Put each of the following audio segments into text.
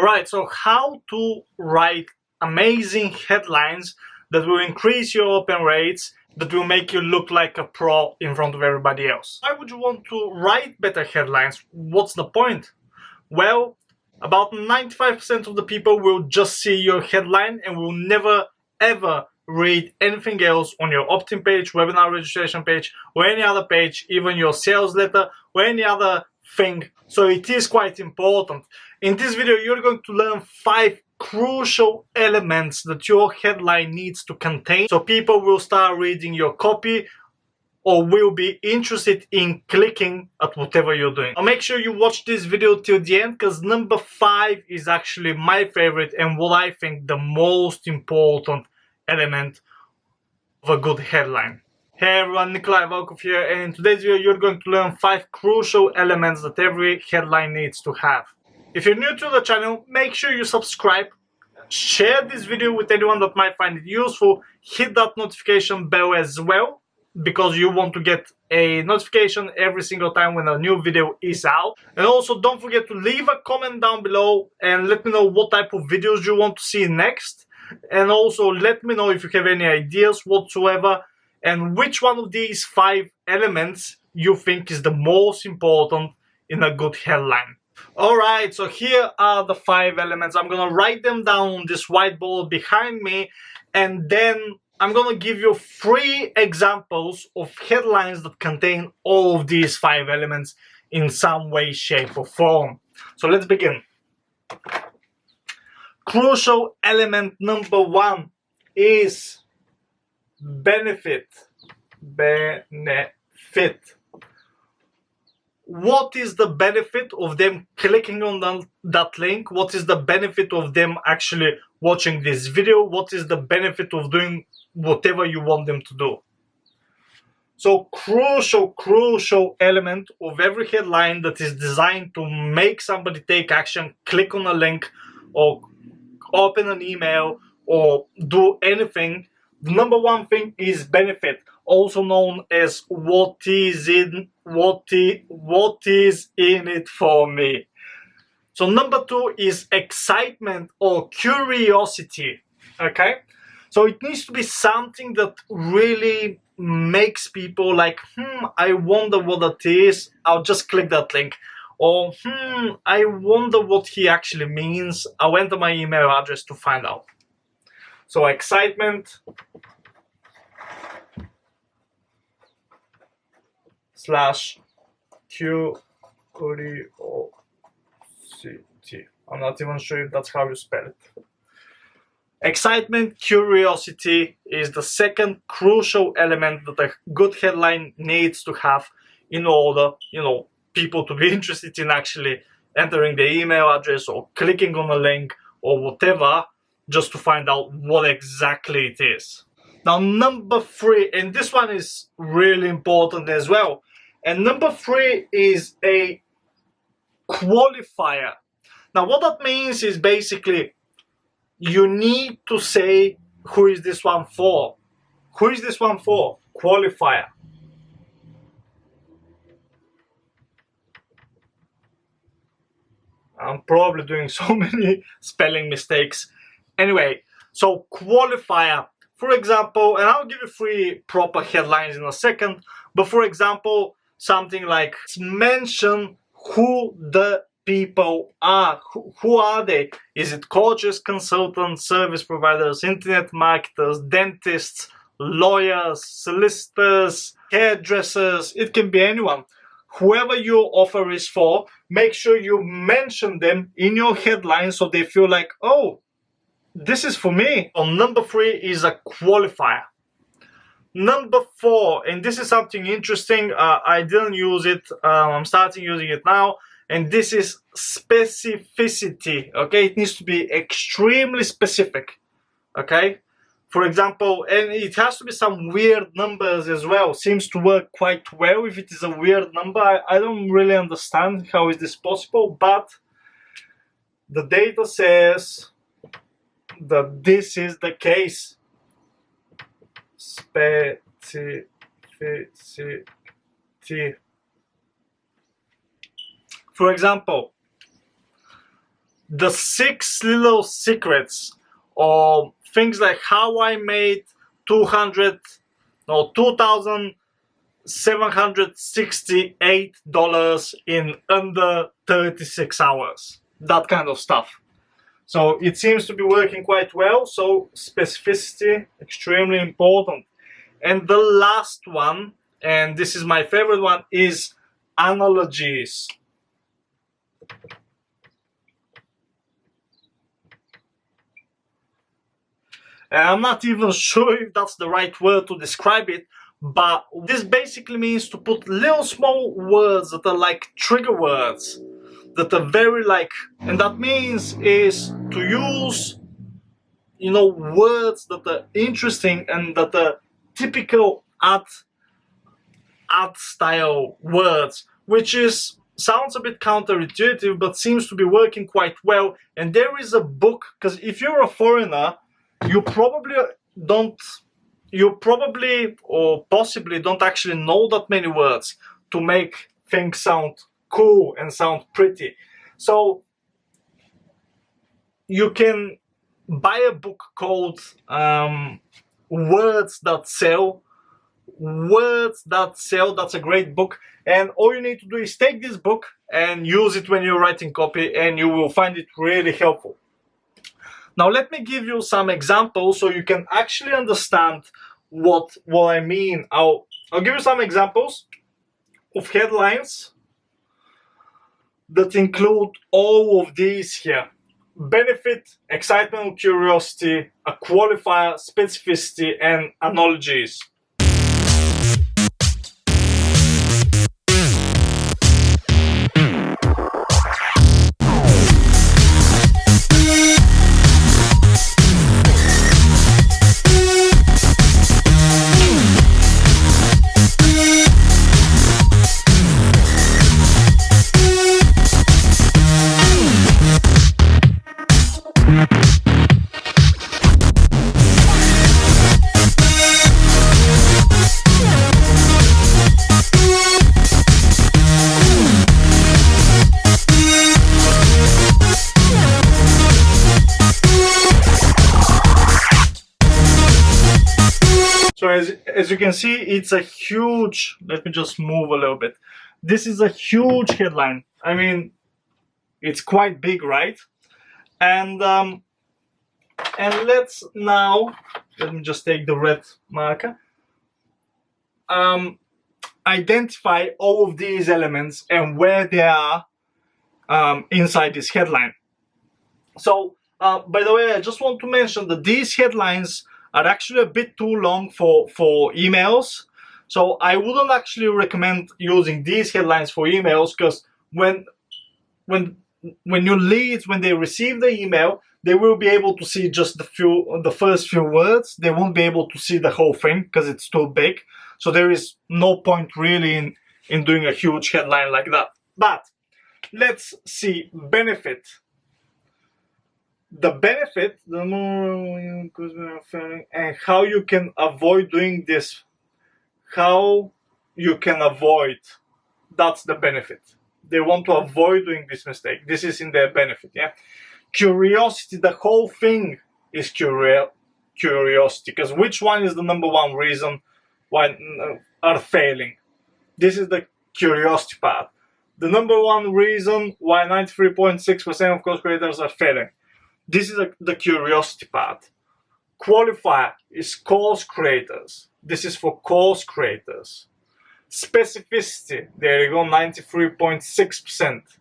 Alright, so how to write amazing headlines that will increase your open rates, that will make you look like a pro in front of everybody else. Why would you want to write better headlines? What's the point? Well, about 95% of the people will just see your headline and will never ever read anything else on your opt-in page, webinar registration page, or any other page, even your sales letter or any other thing. So it is quite important. In this video, you're going to learn 5 crucial elements that your headline needs to contain, so people will start reading your copy or will be interested in clicking at whatever you're doing. Now make sure you watch this video till the end, because number 5 is actually my favorite and what I think the most important element of a good headline. Hey everyone, Nikolay, Valkov here, and in today's video you're going to learn 5 crucial elements that every headline needs to have. If you're new to the channel, make sure you subscribe, share this video with anyone that might find it useful, hit that notification bell as well, because you want to get a notification every single time when a new video is out. And also don't forget to leave a comment down below and let me know what type of videos you want to see next. And also let me know if you have any ideas whatsoever and which one of these 5 elements you think is the most important in a good headline. Alright, so here are the 5 elements. I'm gonna write them down on this whiteboard behind me, and then I'm gonna give you 3 examples of headlines that contain all of these 5 elements in some way, shape or form. So let's begin. Crucial element number 1 is benefit. Benefit. What is the benefit of them clicking on that link? What is the benefit of them actually watching this video? What is the benefit of doing whatever you want them to do? So crucial element of every headline that is designed to make somebody take action, click on a link or open an email or do anything. The number 1 thing is benefit, also known as what is in it for me. So number 2 is excitement or curiosity. Okay, so it needs to be something that really makes people like, I wonder what that is, I'll just click that link. Or I wonder what he actually means, I'll enter my email address to find out. So excitement / curiosity. I'm not even sure if that's how you spell it. Excitement, curiosity is the second crucial element that a good headline needs to have in order, people to be interested in actually entering their email address or clicking on a link or whatever, just to find out what exactly it is. Now number 3, and this one is really important as well, and number 3 is a qualifier. Now what that means is basically you need to say, who is this one for? Who is this one for? Qualifier. I'm probably doing so many spelling mistakes. Anyway, so qualifier. For example, and I'll give you 3 proper headlines in a second, but for example, something like mention who the people are. Who are they? Is it coaches, consultants, service providers, internet marketers, dentists, lawyers, solicitors, hairdressers? It can be anyone. Whoever your offer is for, make sure you mention them in your headline so they feel like, oh, this is for me. So number 3 is a qualifier. Number 4, and this is something interesting, I didn't use it, I'm starting using it now, and this is specificity. Okay, it needs to be extremely specific. Okay, for example, and it has to be some weird numbers as well. Seems to work quite well if it is a weird number. I don't really understand how is this possible, but the data says that this is the case. Specificity. For example, the 6 little secrets, or things like how I made 2,768 in under 36 hours. That kind of stuff. So it seems to be working quite well. So specificity, extremely important. And the last one, and this is my favorite one, is analogies. And I'm not even sure if that's the right word to describe it, but this basically means to put little small words that are like trigger words, that are very like, and that means is to use, words that are interesting and that are typical ad style words, which sounds a bit counterintuitive, but seems to be working quite well. And there is a book, because if you're a foreigner, you probably or possibly don't actually know that many words to make things sound cool and sound pretty. So you can buy a book called Words That Sell. Words That Sell. That's a great book, and all you need to do is take this book and use it when you're writing copy, and you will find it really helpful. Now let me give you some examples so you can actually understand what I mean. I'll give you some examples of headlines that include all of these here: benefit, excitement, curiosity, a qualifier, specificity, and analogies. So as you can see, it's a huge, let me just move a little bit. This is a huge headline. I mean, it's quite big, right? And let's now, let me just take the red marker, identify all of these elements and where they are inside this headline. So, by the way, I just want to mention that these headlines are actually a bit too long for emails. So I wouldn't actually recommend using these headlines for emails, because when your leads, when they receive the email, they will be able to see just the first few words. They won't be able to see the whole thing because it's too big. So there is no point really in doing a huge headline like that. But let's see benefit. The benefit, the more and how you can avoid doing this. How you can avoid, that's the benefit. They want to avoid doing this mistake. This is in their benefit, yeah? Curiosity, the whole thing is curiosity, because which one is the number one reason why are failing? This is the curiosity part. The number one reason why 93.6% of course creators are failing. This is the curiosity part. Qualifier is course creators. This is for course creators. Specificity, there you go, 93.6%.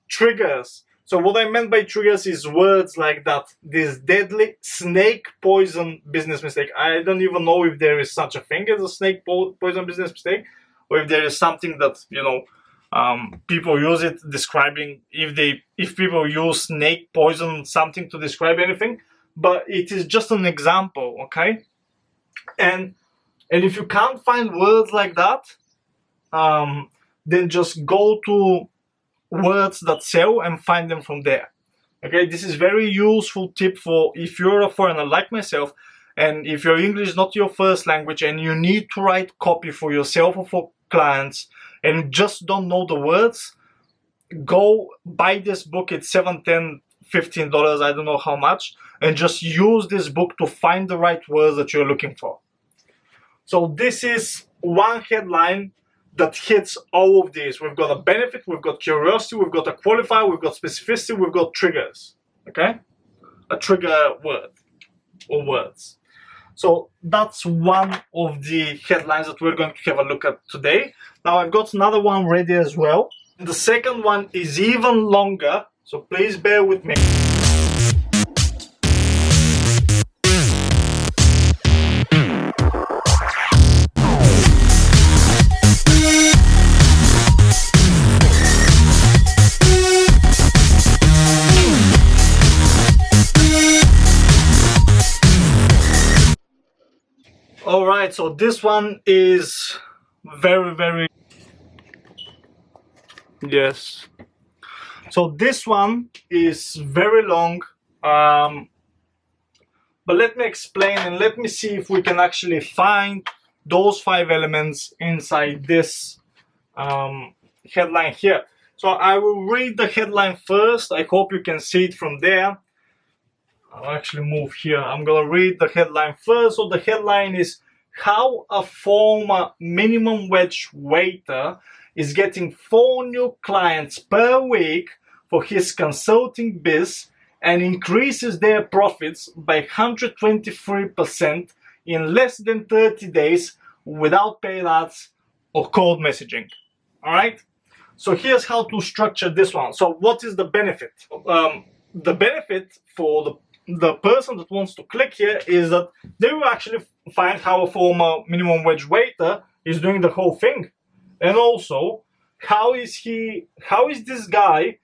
Triggers. So what I meant by triggers is words like that. This deadly snake poison business mistake. I don't even know if there is such a thing as a snake poison business mistake, or if there is something that, people use it describing, if people use snake poison something to describe anything, but it is just an example, okay? And if you can't find words like that, then just go to Words That Sell and find them from there. Okay, this is very useful tip for if you're a foreigner like myself, and if your English is not your first language and you need to write copy for yourself or for clients and just don't know the words. go buy this book. It's $7, $10, $15, I don't know how much, and just use this book to find the right words that you're looking for. So this is one headline that hits all of these. We've got a benefit, we've got curiosity, we've got a qualifier, we've got specificity, we've got triggers. Okay? A trigger word or words. So that's one of the headlines that we're going to have a look at today. Now I've got another one ready as well. The second one is even longer, so please bear with me. Alright, so this one is very yes. So this one is very long, but let me explain and let me see if we can actually find those 5 elements inside this headline here. So I will read the headline first. I hope you can see it from there. I'll actually move here. I'm gonna read the headline first. So the headline is how a former minimum wage waiter is getting 4 new clients per week for his consulting biz and increases their profits by 123% in less than 30 days without paid ads or cold messaging. All right. So here's how to structure this one. So what is the benefit? The benefit for the person that wants to click here is that they will actually find how a former minimum wage waiter is doing the whole thing, and also how is this guy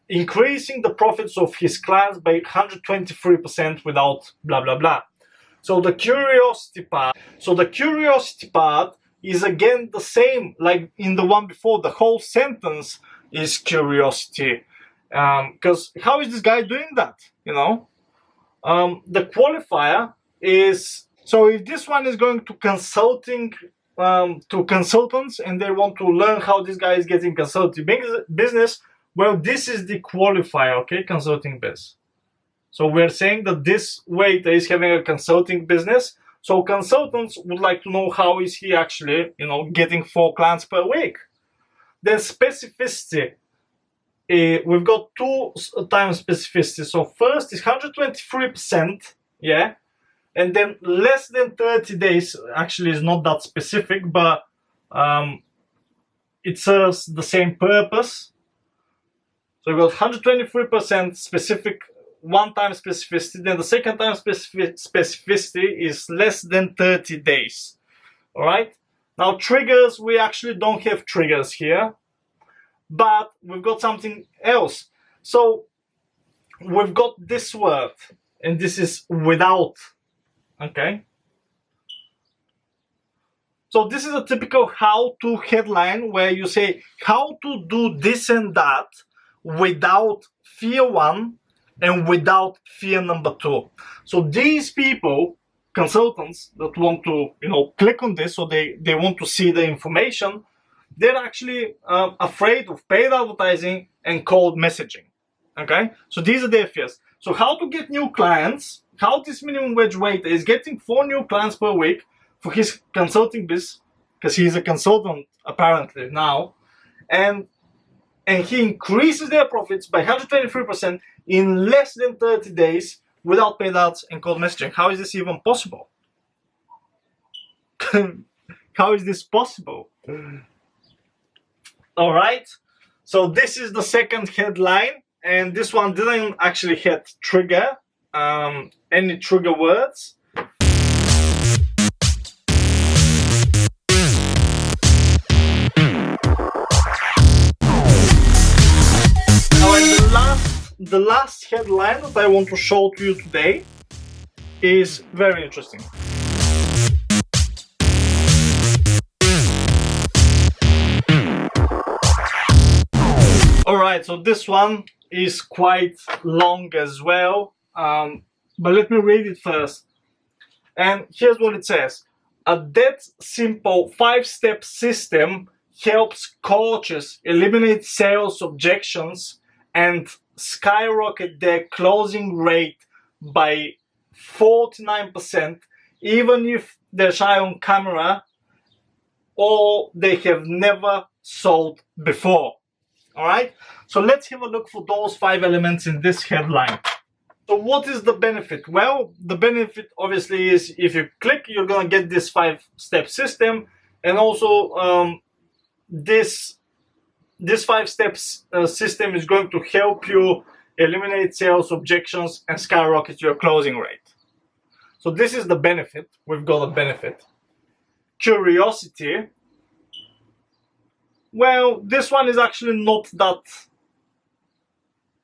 increasing the profits of his clients by 123% without blah blah blah. So the curiosity part. So the curiosity part is again the same like in the one before. The whole sentence is curiosity. Because how is this guy doing that? You know, the qualifier is, so if this one is going to consulting to consultants and they want to learn how this guy is getting consulting business, well, this is the qualifier, okay, consulting biz. So we're saying that this waiter is having a consulting business. So consultants would like to know how is he actually, you know, getting 4 clients per week. Then specificity. We've got 2 times specificity. So first is 123%, yeah, and then less than 30 days actually is not that specific, but it serves the same purpose. So we've got 123% specific, 1 time specificity, then the second time specificity is less than 30 days. All right. Now triggers, we actually don't have triggers here. But we've got something else. So we've got this word, and this is without. Okay. So this is a typical how-to headline where you say how to do this and that without fear 1 and without fear number 2. So these people, consultants that want to, you know, click on this, so they want to see the information, they're actually afraid of paid advertising and cold messaging. Okay, so these are their fears. So how to get new clients? How this minimum wage waiter is getting 4 new clients per week for his consulting biz, because he's a consultant apparently now, and he increases their profits by 123% in less than 30 days without paid ads and cold messaging. How is this even possible? How is this possible? All right, so this is the second headline, and this one didn't actually hit trigger, any trigger words. Now, and the last headline that I want to show to you today is very interesting. Alright, so this one is quite long as well, but let me read it first. And here's what it says. A that simple 5-step system helps coaches eliminate sales objections and skyrocket their closing rate by 49%, even if they're shy on camera or they have never sold before. Alright, so let's have a look for those 5 elements in this headline. So what is the benefit? Well, the benefit obviously is if you click, you're gonna get this 5-step system, and also this 5-steps system is going to help you eliminate sales objections and skyrocket your closing rate. So this is the benefit. We've got a benefit. Curiosity. Well, this one is actually not that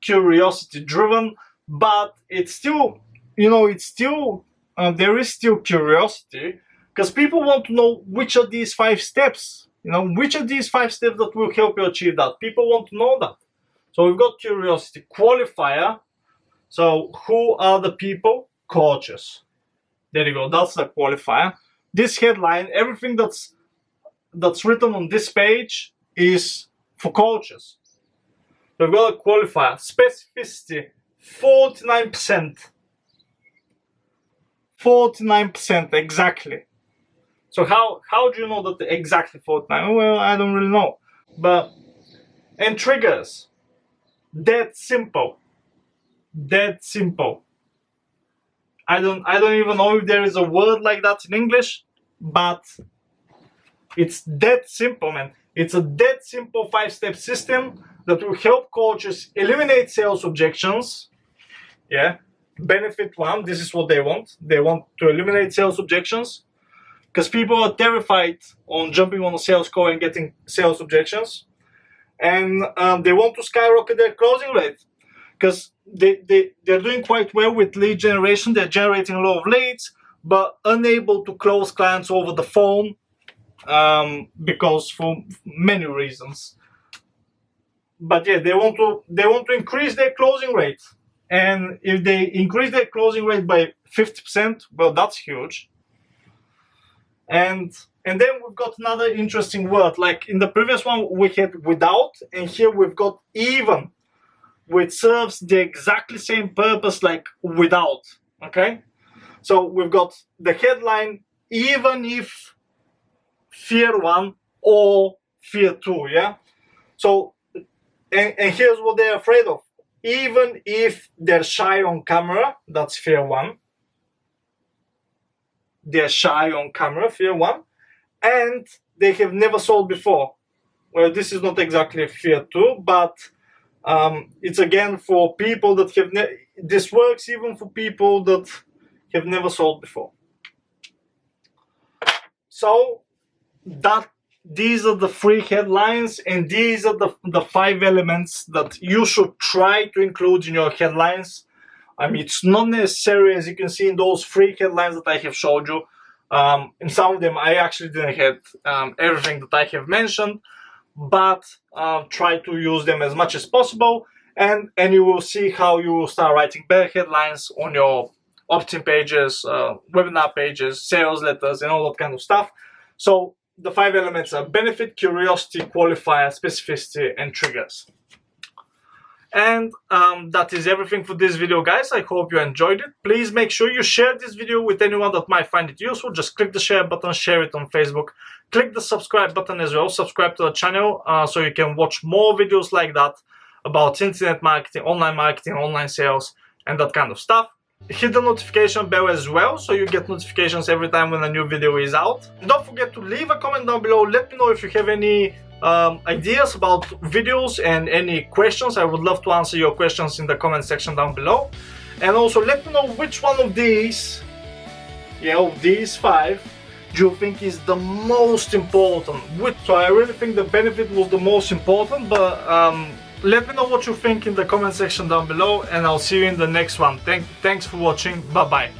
curiosity driven, but it's still, there is still curiosity, because people want to know which of these 5 steps, which of these 5 steps that will help you achieve that. People want to know that. So we've got curiosity. Qualifier. So who are the people? Coaches. There you go. That's the qualifier. This headline, everything that's written on this page is for coaches. So we've got a qualifier. Specificity, 49%. 49% exactly. So how do you know that exactly 49? Well, I don't really know. And triggers. Dead simple. Dead simple. I don't even know if there is a word like that in English, but it's dead simple, man. It's a dead simple 5-step system that will help coaches eliminate sales objections. Yeah. Benefit 1, this is what they want. They want to eliminate sales objections, because people are terrified on jumping on a sales call and getting sales objections. And they want to skyrocket their closing rate, because they're doing quite well with lead generation. They're generating a lot of leads, but unable to close clients over the phone, because for many reasons. But yeah, they want to increase their closing rate. And if they increase their closing rate by 50%, well, that's huge. And then we've got another interesting word. Like in the previous one, we had without, and here we've got even, which serves the exactly same purpose like without. Okay? So we've got the headline, even if fear 1 or fear 2, yeah? So, and here's what they're afraid of. Even if they're shy on camera, that's fear 1. They're shy on camera, fear 1. And they have never sold before. Well, this is not exactly fear 2, but it's again for people that have this works even for people that have never sold before. So these are the 3 headlines, and these are the 5 elements that you should try to include in your headlines. I mean, it's not necessary, as you can see in those 3 headlines that I have showed you. In some of them, I actually didn't have everything that I have mentioned, but try to use them as much as possible, and you will see how you will start writing better headlines on your opt-in pages, webinar pages, sales letters, and all that kind of stuff. So the 5 elements are benefit, curiosity, qualifier, specificity, and triggers. And that is everything for this video, guys. I hope you enjoyed it. Please make sure you share this video with anyone that might find it useful. Just click the share button, share it on Facebook. Click the subscribe button as well. Subscribe to the channel so you can watch more videos like that about internet marketing, online sales, and that kind of stuff. Hit the notification bell as well so you get notifications every time when a new video is out. And don't forget to leave a comment down below. Let me know if you have any ideas about videos and any questions. I would love to answer your questions in the comment section down below. And also let me know which one of these, of these 5, do you think is the most important. So I really think the benefit was the most important, but let me know what you think in the comment section down below, and I'll see you in the next one. Thanks for watching. Bye bye.